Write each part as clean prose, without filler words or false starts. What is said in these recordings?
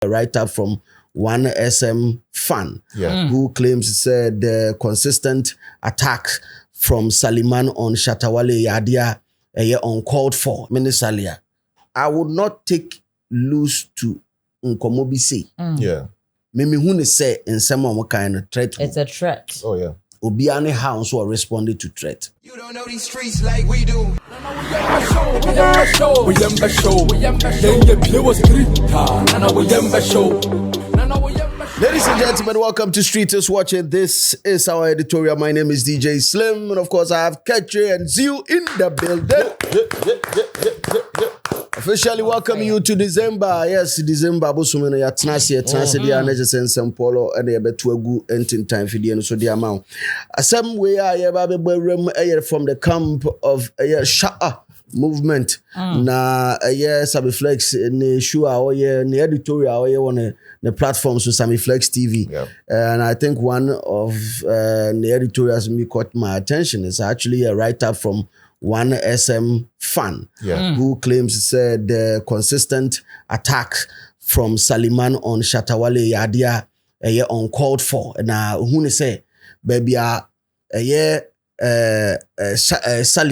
A write-up from one SM fan who claims said the consistent attacks from Saliman on Shatawale Yadia uncalled for. Salia, I would not take loose to Nkomobisi. Yeah. Mimi hune say in some kind of threat. It's a threat. Oh yeah. Obiane House who responded to threat. You don't know these streets like we do. Ladies and gentlemen, welcome to Streeters Watching. This is our editorial. My name is DJ Slim, and of course I have Ketche and Zio in the building. Officially welcome you to December. Yes, December. Bosumena ya tnasi dia na jesen sempolo ene ye betu agu entin time fidie no so dia ma. Asem we ya ba be from the camp of Sha'a movement. Na Sammy Flex ni show a ni editorial on the platforms to Sammy Flex TV. Yeah. And I think one of the editorials me caught my attention is actually a write-up from one SM fan who claims said the consistent attacks from Saliman on Shatawale Yadia uncalled for. Now who say baby Sally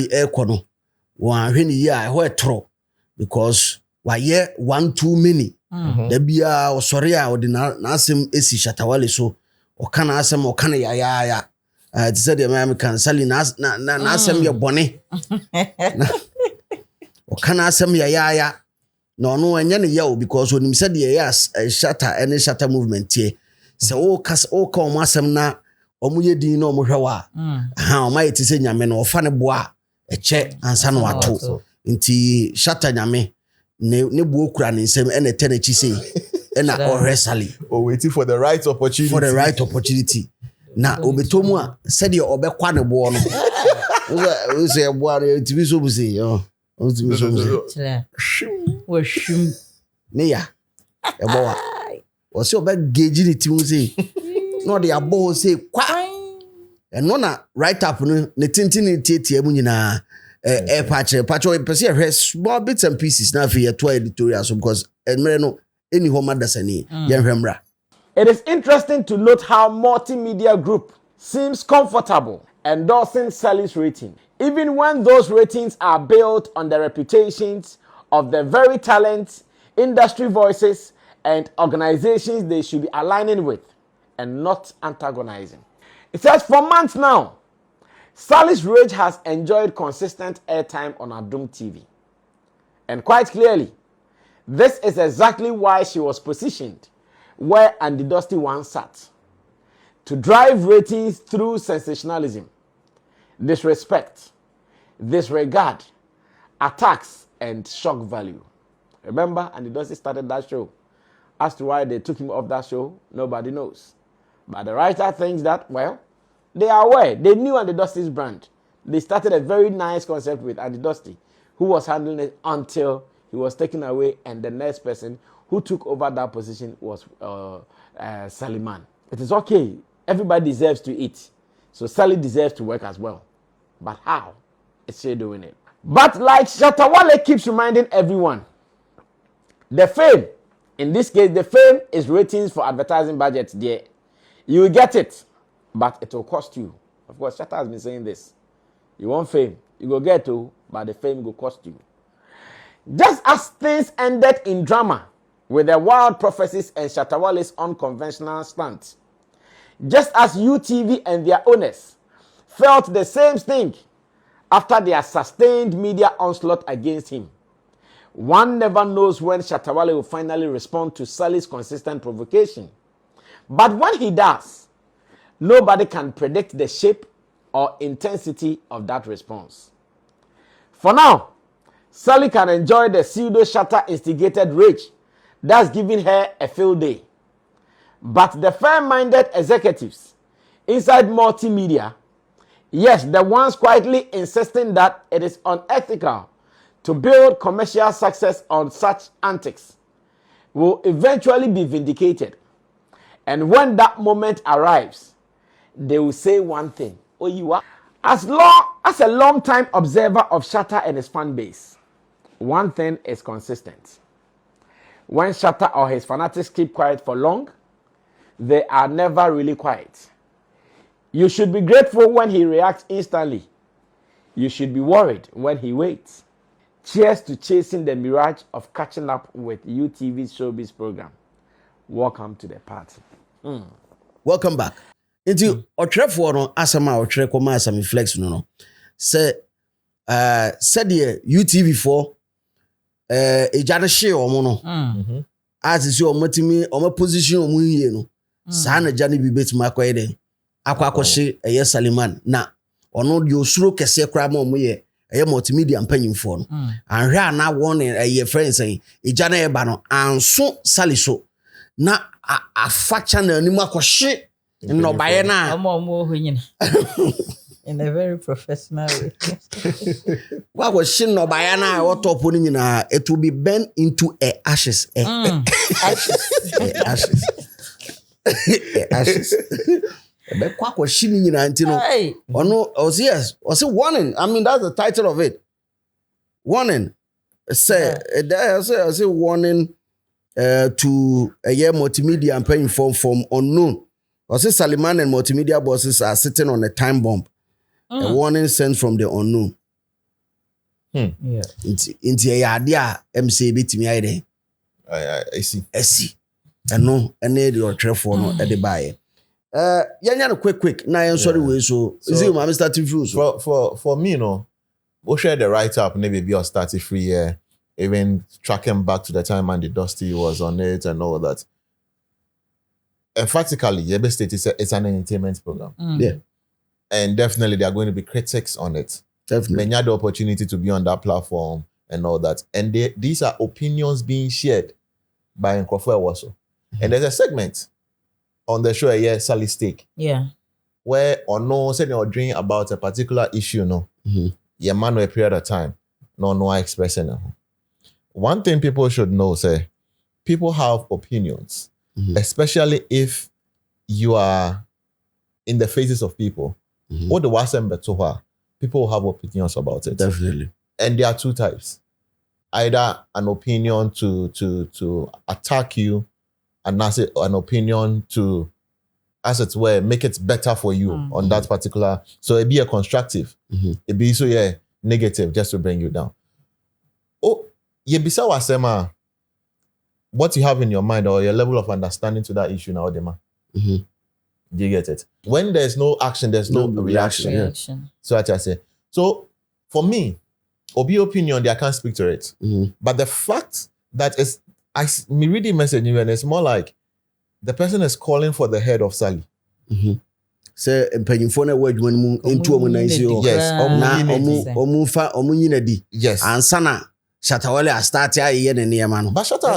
Ekono wa hweni ya wetro because wa one too many. There be a sorry or the nasem esi Shatawale so or can asem or can ya said the American Sally nasem ya bone or can asem ya no anyane ya because when him said yes shatter any shatter movement here so o come asem na omuye din no mohwa ha o mai ti se nyame no ofa ne boa eche ansa no ato nti shatter nyame ne buo kura ne nsem ene tenechi sei ena ohresali waiting for the right opportunity na obetomu a said ye obekwa ne bo no wo se bo no tibi so bu sei wo shim ne ya ebo wa wo se obegeji ne timu sei no de abo sei kwa eno na write up no ne tintin tietie mu nyina patch small bits and pieces now for your two editorials because any home dasani yenhwemra. It is interesting to note how multimedia group seems comfortable endorsing Sally's rating, even when those ratings are built on the reputations of the very talents, industry voices, and organizations they should be aligning with and not antagonizing. It says for months now, Sally's rage has enjoyed consistent airtime on Adum TV. And quite clearly, this is exactly why she was positioned where Andy Dusty once sat. To drive ratings through sensationalism, disrespect, disregard, attacks, and shock value. Remember, Andy Dusty started that show. As to why they took him off that show, nobody knows. But the writer thinks that, well, they are aware. They knew Andy Dusty's brand. They started a very nice concept with Andy Dusty, who was handling it until he was taken away, and the next person who took over that position was Sally Mann. It is okay. Everybody deserves to eat. So Sally deserves to work as well. But how is she doing it? But like Shatawale keeps reminding everyone, the fame, in this case, the fame is ratings for advertising budgets there. You will get it. But it will cost you. Of course, Shatta has been saying this. You want fame, you go get to, but the fame will cost you. Just as things ended in drama with the wild prophecies and Shatawale's unconventional stance, just as UTV and their owners felt the same thing after their sustained media onslaught against him, one never knows when Shatawale will finally respond to Sally's consistent provocation. But when he does, nobody can predict the shape or intensity of that response. For now, Sally can enjoy the pseudo-Shatta-instigated rage that's giving her a field day. But the fair-minded executives inside multimedia, yes, the ones quietly insisting that it is unethical to build commercial success on such antics, will eventually be vindicated. And when that moment arrives, they will say one thing. Oh, you are. As a long-time observer of Shatta and his fan base, one thing is consistent. When Shatta or his fanatics keep quiet for long, they are never really quiet. You should be grateful when he reacts instantly. You should be worried when he waits. Cheers to chasing the mirage of catching up with UTV's showbiz program. Welcome to the party. Welcome back. Into Otrefoɔ no asɛm a ɔtwerɛ kɔma asɛm flex no sɛ sɛdeɛ UTV for ɛgya no hye ɔmo no as sɛ ɔmo position ɔmo yie no saa na gya no bi bɛtumi akɔyɛ dɛn akɔ akɔhye ɛyɛ Saliman na ɔno deɛ osuro kɛseɛ koraa ma ɔmo yɛ ɛyɛ multimedia mpanyimfoɔ no anhwɛ a na wɔn ɛyɛ friends ɛyɛ ɛgya no ɛba no anso Sali so na afacha na anim akɔhye nnɔbaeɛ no in a very professional way. wakɔhye nnɔbaeɛ no a ɛwɔ top no nyinaa it will be burned into ashes ashes ɛbɛkɔ akɔhye no nyinaa nti no ɔno ɔse yes ɔse warning. I mean that's the title of it, warning. Say warning to a year multimedia and paying from unknown. Also, Saliman and multimedia bosses are sitting on a time bomb. A warning sent from the unknown. Yeah. Into a idea, MCB to me. I see. I see. And no, and need your trefor no at the buyer. Yeah, quick. Now I'm sorry, we so is it my starting views? For me, no, we'll share the write up, maybe be a starting free year. Even tracking back to the time Andy Dusty was on it and all that. Emphatically, Yebe State it's an entertainment program. Yeah. And definitely there are going to be critics on it. Definitely. Many had the opportunity to be on that platform and all that. And these are opinions being shared by Nkrofo Ewoso. And there's a segment on the show, Sally Steak. Yeah. Where or no, saying or dream about a particular issue, no. Yeah, man, a period of time. No expressing it. One thing people should know, say, people have opinions, especially if you are in the faces of people. What the wasn't better, people will have opinions about it. Definitely. And there are two types. Either an opinion to attack you, and that's it, an opinion to, as it were, make it better for you on that particular. So it be a constructive. It be so negative just to bring you down. Oh. Yebisa wasema, what you have in your mind or your level of understanding to that issue now, Dema. Do you get it? When there's no action, there's no reaction. So I just say. So for me, Obi opinion, I can't speak to it. But the fact that me reading message and it's more like the person is calling for the head of Sally. Say mpanyimfo word when into omunansi. Yes. Omunyinadi. Yes. And sana Shatawale has started a year in Niamano. But Shatta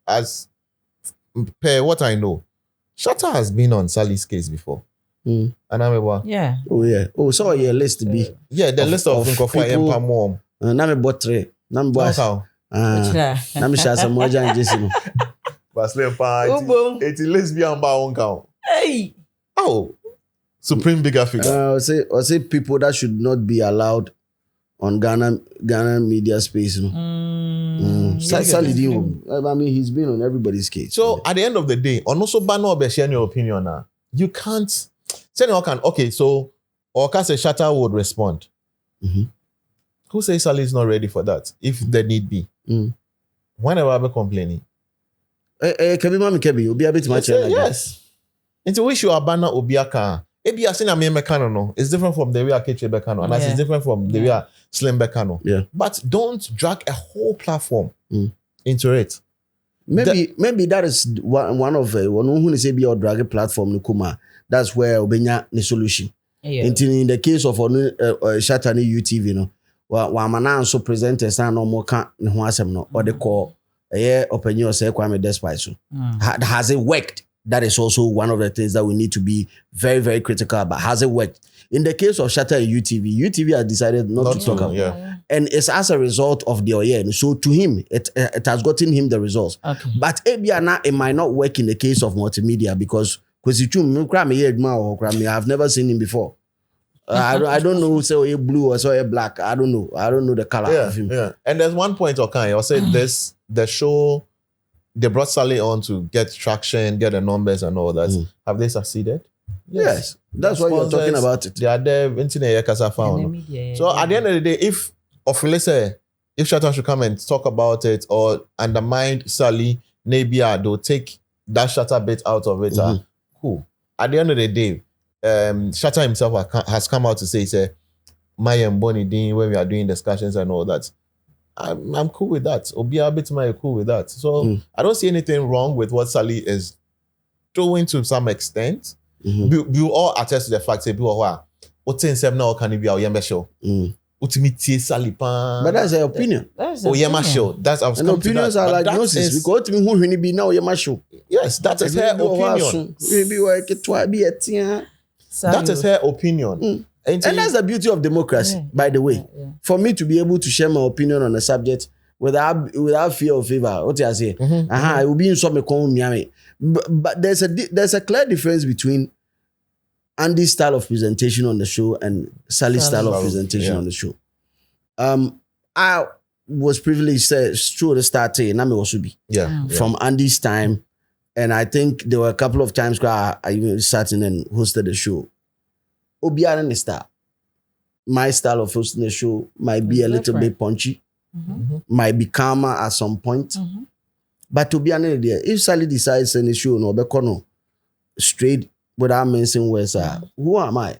has per what I know, Shatta has been on Sally's case before. And I remember. Yeah. Oh yeah. Oh, so your list to be. Yeah, the list of people. Name bought three. Name boss. Name shasa moja and Jessimo. Basle pa. It's lesbian ba on count. Hey. Oh. Supreme bigger figure. Say people that should not be allowed on Ghana media space, no. Sally I mean, he's been on everybody's case. So at the end of the day, on also banner be sharing your opinion now. You can't say no can okay, so or can say Shatta would respond. Who says Sally is not ready for that? If the need be. Whenever I be complaining. Kebi, Obi a bit much. Yes. Into which you are banner Obiaka. Ebi asina me mekano no. It's different from the way Akeche Bekano. And that's different from the way Slim Bekano. Yeah. But don't drag a whole platform into it. Maybe that is one of one who say be or drag a platform no kuma. That's where obenya the solution. Yeah. In the case of Shatta ni UTV no. Wa mana so presenters na no more can ne ho asem no or the call opinion say Kwame Despite so. Has it worked? That is also one of the things that we need to be very, very critical about. Has it worked? In the case of Shatta and UTV has decided not to talk about it. And it's as a result of the Oyen. So to him, it has gotten him the results. Okay. But Ebiana, it might not work in the case of multimedia because I've never seen him before. I don't know who say blue or say black. I don't know. I don't know the color of him. Yeah. And there's one point, okay, I said this, the show they brought Sally on to get traction, get the numbers and all that. Have they succeeded? Yes. That's why you're talking about it. They are there. So at the end of the day, if Shatta should come and talk about it or undermine Sally, maybe they'll take that Shatta bit out of it. Cool. At the end of the day, Shatta himself has come out to say, Maya and Bonnie Dean, when we are doing discussions and all that. I'm cool with that. Obia bit Maya cool with that. So I don't see anything wrong with what Sally is doing to some extent. We all attest to the fact that people are can be our show. Ultimately, Sally Pan. But that's an opinion. Show. That's our opinions are like gnosis. We go to me who be now show. Yes, that is her opinion. That is her opinion. And that's the beauty of democracy, by the way. For me to be able to share my opinion on a subject without fear of favor. What I say? It will be in some Miami. But there's a clear difference between Andy's style of presentation on the show and Sally's style of presentation on the show. I was privileged through the start from Andy's time, and I think there were a couple of times where I even sat in and hosted the show. Obiara style. My style of hosting the show might be a little bit punchy, might be calmer at some point. But to be honest, if Sally decides in the show no straight without mentioning words, who am I?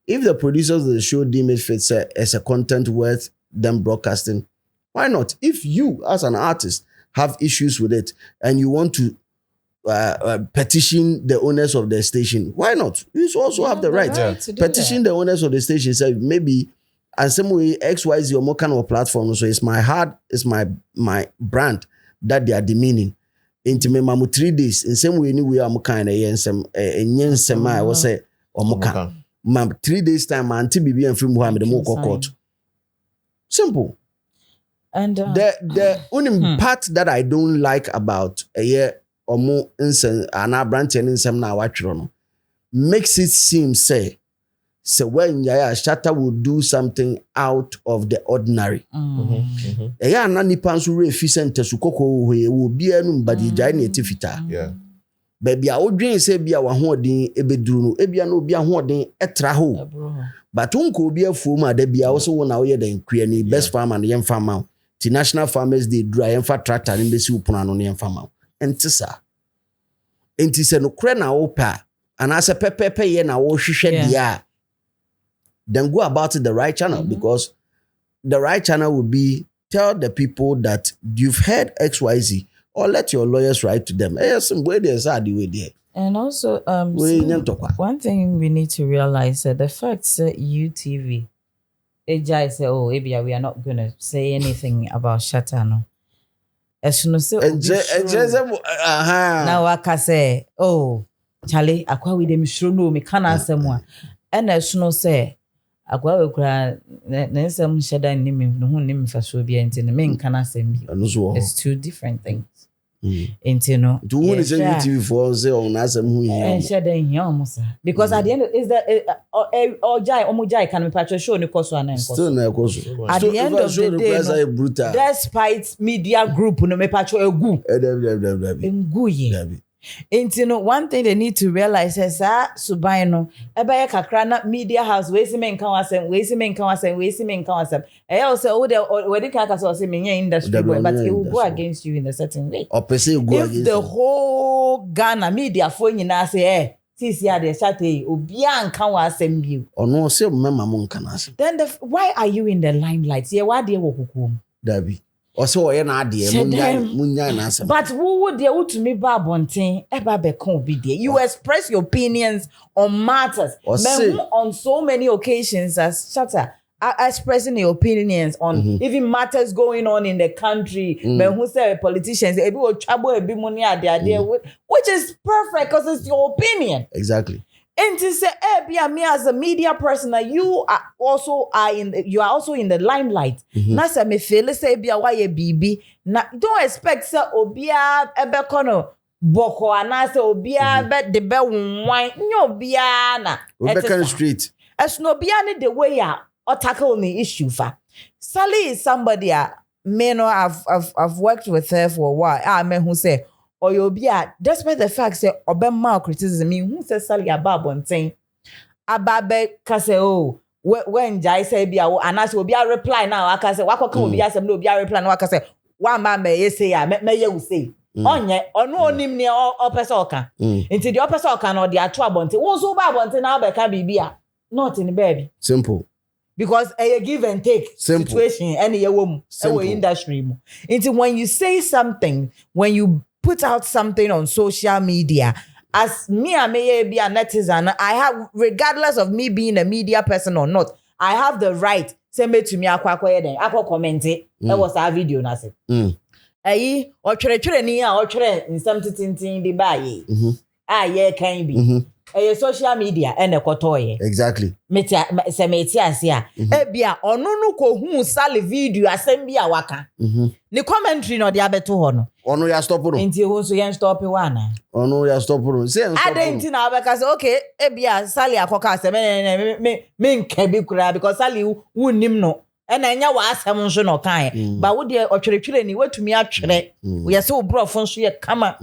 If the producers of the show deem it fits as a content worth them broadcasting, why not? If you as an artist have issues with it and you want to petition the owners of the station, why not? You also have the right to petition the owners of the station. Say maybe and some way XYZ or more kind of platform. So it's my brand that they are demeaning. Into me mamu 3 days in same way anyway I'm kind of yensem yensem I was say omoka mam 3 days time anti bibi and film Muhammad mo court. Simple. And the only part that I don't like about a year or more instance and branch and some now watching makes it seem say so when Shatta will do something out of the ordinary. Yeah, nani pansu efficient sukoko we will be anum badi jai tifita. Yeah. Baby, I would dream say be a holding ebedruno, ebia no be a holding etra ho. But unko be a fuma, there be also one away the query best farmer and young farmer. The National Farmers Day dry and fat tractor in the soup on young farmer. And tissa. And tissa no crena opa, and as a pepe yen a wash shed then go about it the right channel because the right channel would be tell the people that you've heard XYZ or let your lawyers write to them. And also, one thing we need to realize that the fact that UTV, AJ say, oh, maybe we are not going to say anything about Shatta, no. As soon as now I can say, oh, Charlie, I quite with them sure no me can answer more. And as soon as say, akwa wekura nensem sheda nimi no hu nimi faso bia ntine me nka na asem bi. It's two different things. Enti no. Do you want to say UTV for say on asem hu here? Sheda here almost. Because at the end is that or jai omujai can me patcho show ni koso anan koso. Still na koso. At the end of the day, despite media group no me patcho egu. Egu ye. And you know, one thing they need to realize is that Subaino, Ebaya Kakrana Media House, Wasimen Kawasem, Wasimen Kawasem, Wasimen Kawasem. I also order where the Kakas was in industry, but it will go against you in a certain way. Or per se go if the whole Ghana media phone you now say, Tisia de Sate, Ubian Kawasem you. Or no, say, Mamma Moncanas. Then why are you in the limelight? Yeah, why do you walk? Debbie. Also, an idea, but who would they to me babontin eba bekon be there? You express your opinions on matters. On so many occasions as Shatta expressing your opinions on even matters going on in the country. Men who say politicians, ebi will trouble ebi money at there, which is perfect because it's your opinion. Exactly. And to say, me as a media person, you are also in the limelight. Nasa me feel say be a why BB. Don't expect say obia ebe kono boko anase obia bet the be wine no bia na. We be street. As no bia ni the way ya or tackle the issue fa. Sally is somebody I've worked with her for a while. I mean who say or you'll be at despite the fact say obema criticism who says Sally ababonten ababe kase oh when Jai say be and as will be a reply now I can say what can be as no be a reply now I can say one man may say may you say onye ono onim ne o person oka into the person oka no the atu abonten wo so ba abonten na be ka bibia not in the baby simple because a give and take simple situation any woman industry into when you say something when you put out something on social media as me I may be a netizen I have regardless of me being a media person or not I have the right say me to me akwa then akwa comment it was our video na say ayi o twere ni a o twere nsam titintin de ba yi ye kan bi social media ene kotoye exactly metia se metia ase a e bia onu no ko hu sale video asem bia waka ni commentary no de abeto ho no onu ya stop no enti ho so yen stop wana onu ya stop no say stop adenti na abeka say okay e bia sale akoka asem me nka bi kura because sale wunnim no ena enya wa asem nso no kan ba wo de otwere ni watumi atwere wo yese wo brofo nso ye kama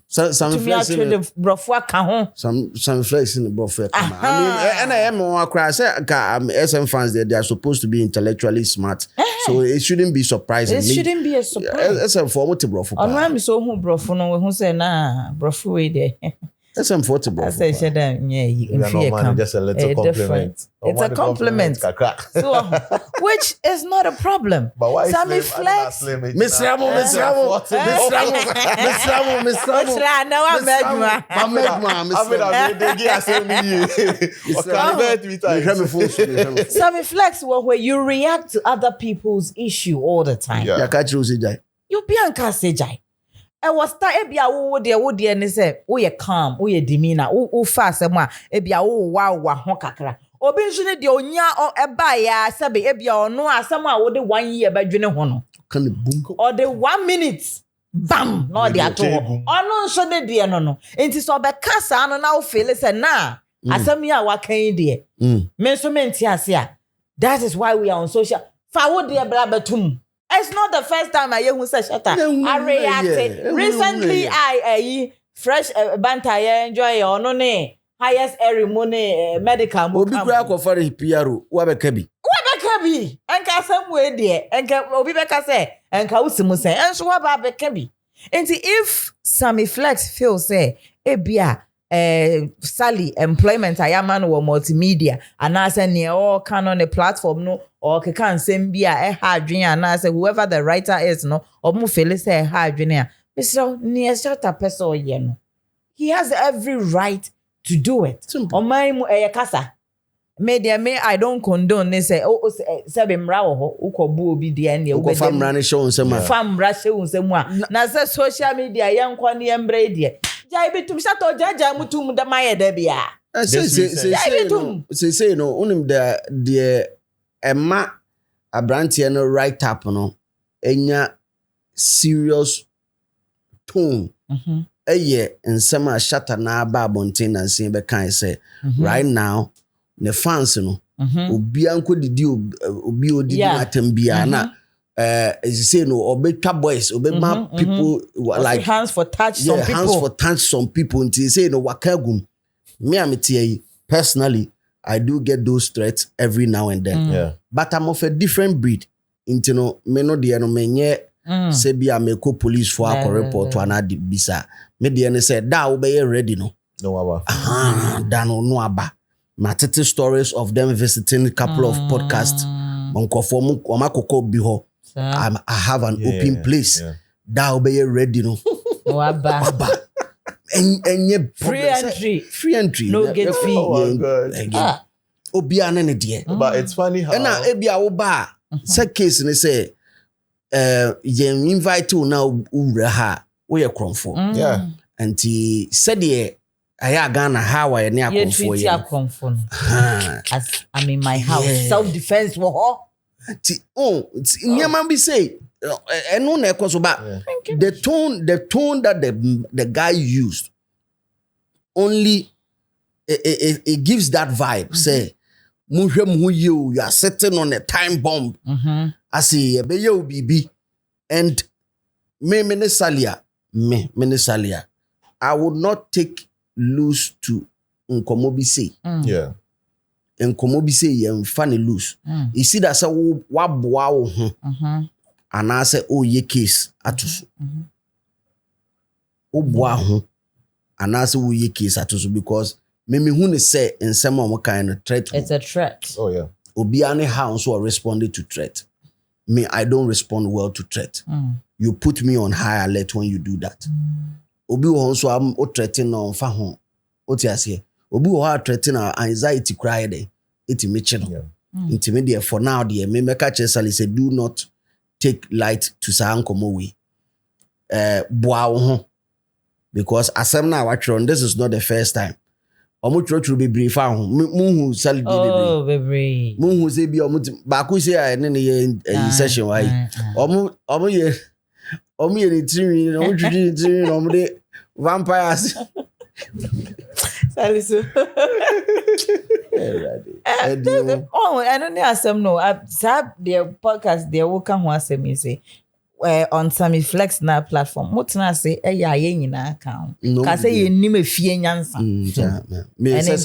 some flex in brofo aka ho some flex in brofo kama I mean ena em wa kra say ka SM fans they are supposed to be intellectually smart so it shouldn't be surprising it shouldn't be a surprise SM for what brofo on wa mi so hu brofo no we hu say na brofo we there SM for brofo I say sheda yeah just a little compliment it's a compliment so which is not a problem but why Sammy Flex Miss Ramo Sammy Flex where you react to other people's issue all the time you be anka sejai e was ta ebia wo de ne say wo ye calm wo ye demeanor wo fa asem a ebia wo wa ho kakra obi nso ne de onya eba ya sabe ebia ono asem a wo de 1 year badwene ho no kan boom or the 1 minute bam no de ato ono nso de de no enti so be kasa no na wo feel say na asem ya wa kan de me so menti ase a that is why we are on social fa wo de bra betum. It's not the first time I hear say shut up. I reacted. Recently, I fresh banter enjoy ono ne highest ceremony medical mo. Obi kura ko for PRO wa be kabi. Enka some way there. Enka obi be ka say enka usimu say enso wa ba be kabi. And if Sammy Flex feels say ebia Sally employment ayaman or multimedia and I say near all can on a platform no or can send be a hard dream and I say whoever the writer is no or mu feel say hard dream Mr. near shut up person yen he has every right to do it or my kasa media me I don't condone they say oh say mra wo ukobu obi de ne wo fam ra ne show nsema fam ra show nsema na say social media yen kwa ne embre de jai bitum sato jaja mutum da maye da bia say no unim the emma abrantie no write up no enya serious tone eye nsema shatter na ba bonten na nsin be kan say right now the fans no obi anko didi obi odidi atambia na say no obetwa boys obema people like hands for touch some people hands for touch some people until say no wakagum me amtie personally I do get those threats every now and then but I'm of a different breed into no me no de no menye say bia me ko police for a report to another bisa me de ne say da wo be ready no aba da no aba matete stories of them visiting a couple of podcasts onkofo mu omakoko bi ho I have an open place. Da obey ready no. Waba. Enye free entry. No get fee. Obi ane ne de. But it's funny how na ebia wo ba say case ne say you invite you now ura ha wo ye kromfo. Yeah. Anti said ye aya Ghana how I ne akromfo ye. As I'm in my house self defense wo ho. Nyama be say eno na ekoso ba the tone that the guy used only it gives that vibe say muhwem you are sitting on a time bomb I say be you bibi and me salia me Salia, I would not take loose to nkomobi say. Yeah. Nkomobi say ye funny loose. You see that say wa boa wo ho. And I say oh ye case atusu. O boa ho. And I say oh ye case atusu because me who ne say in some kind of threat. It's a threat. Oh yeah. Obi ane how so responded to threat. Me, I don't respond well to threat. You put me on high alert when you do that. Obi also am o threaten on fa ho. O ti ase. Obi wo threaten anxiety cry dey. It me chino. Intimidate for now there. Me make Sally say do not take light to sankomo we. Boa wo ho. Because asem na watch this is not the first time. Omo trotro bebre fa ho. Mu Sally bebre. Oh, bebre. Mu say bi omo ba ku say ne ye session why. Omo ye ni tiri, omo twidi tiri, omo de vampires. Sally so. Oh, I don't know asem no. Sab their podcast their wo kan ho asem you say. On Sammy Flex na platform. What na say ya ye nyina kan. Ka say ye nim efie nyansa. Me say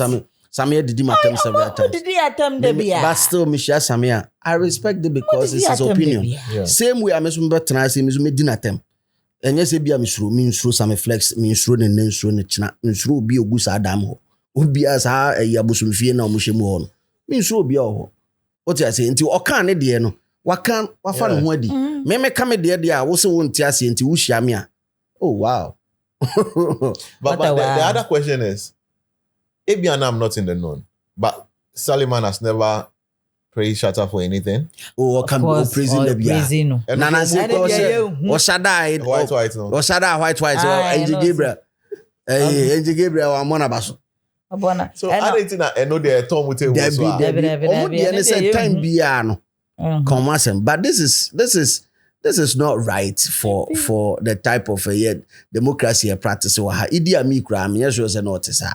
Sammy did my term several times. Did he attempt the bia? But still me share Sammy. I respect it because it's his opinion. Yeah. Same way I me try say me dinner and yes bia me suro Sammy Flex me suro ne nsuro ne china nsuro obi ogu sa adam ho. Obi as ha abosomfie na omohye mu ho no. Me suro obi ho. What I say nti o kan ne de no. Wafa no ho adi. Me come de a wo se wo nti ase nti wo hia me a. Oh wow. but the other question is, Ebiana, I'm not in the known, but Saliman has never praised Shatta for anything. Oh, can be praising the bia. Nana say Oshada white no. Oshada white Angel Gabriel. Angel Gabriel wa mona baso. So I don't think I know the Tom will tell you. Omo de say time bia no. But this is not right for the type of democracy practice or ha Idi Amin kra me yes was not say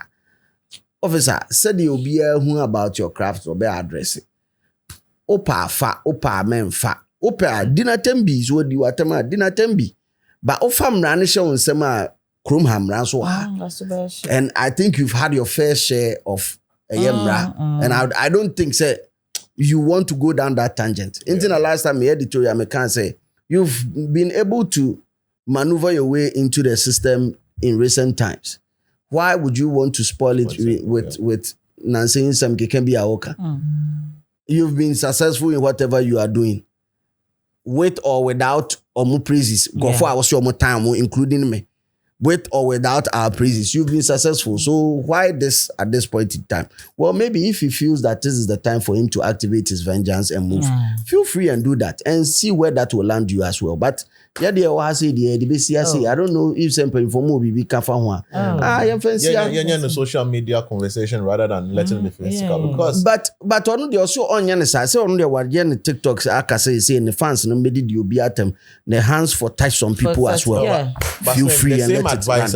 officer said you be who about your craft or be address opa men fa opa dinner tembi so di watama dinner tembi but ofam ran show nsema krom hamran so ha and I think you've had your fair share of yemra and I don't think say you want to go down that tangent. Until the last time, editorial, I can say you've been able to maneuver your way into the system in recent times. Why would you want to spoil it with Nancy Sam Kikembi Aoka? You've been successful in whatever you are doing, with or without omu praises. Go for our more time, including me. With or without our praises, you've been successful. So why this at this point in time? Well, maybe if he feels that this is the time for him to activate his vengeance and move, feel free and do that and see where that will land you as well. But I don't know if something for more be kafa one. The social media conversation rather than letting the physical because but on the also on your side, so on the what TikToks I say in the fans no made you be at them the hands for touch some people as well. But feel free the and same let advice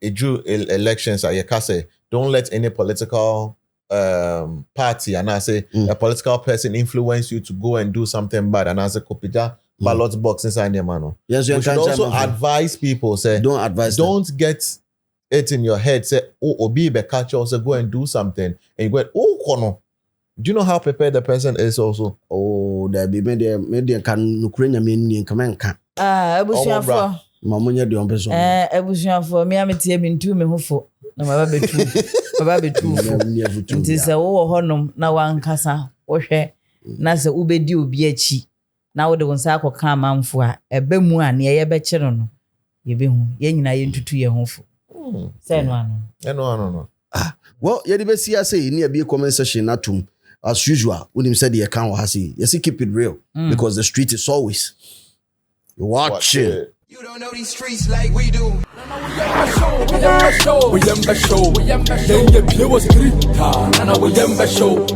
it drew elections you can say don't let any political party and I say a political person influence you to go and do something bad and I say kopija ballot box inside the man. Yes, you should also advise people say don't get it in your head say obi be catch also go and do something and you go kono. Do you know how prepared the person is also? Oh, there be media can Ukraine mean come can. Ebusuafo. Mamunya de ompeso. Ebusuafo me ametie me ntu me hofo. Na baba betu. Nti se wo honom na wankasa wo hwe na se ubedi obi achi. Na wo de wonsa akoka amanfo a ebe mu a ne ye be kire no. Ye be hu. Ye nyina ye ntutu ye hofo. Say no ano. No. Well, ye de be see say ni be comment section atum. As usual, when him said he can't hasi, yes, he keep it real because the street is always watching. You don't know these streets like we do. We show.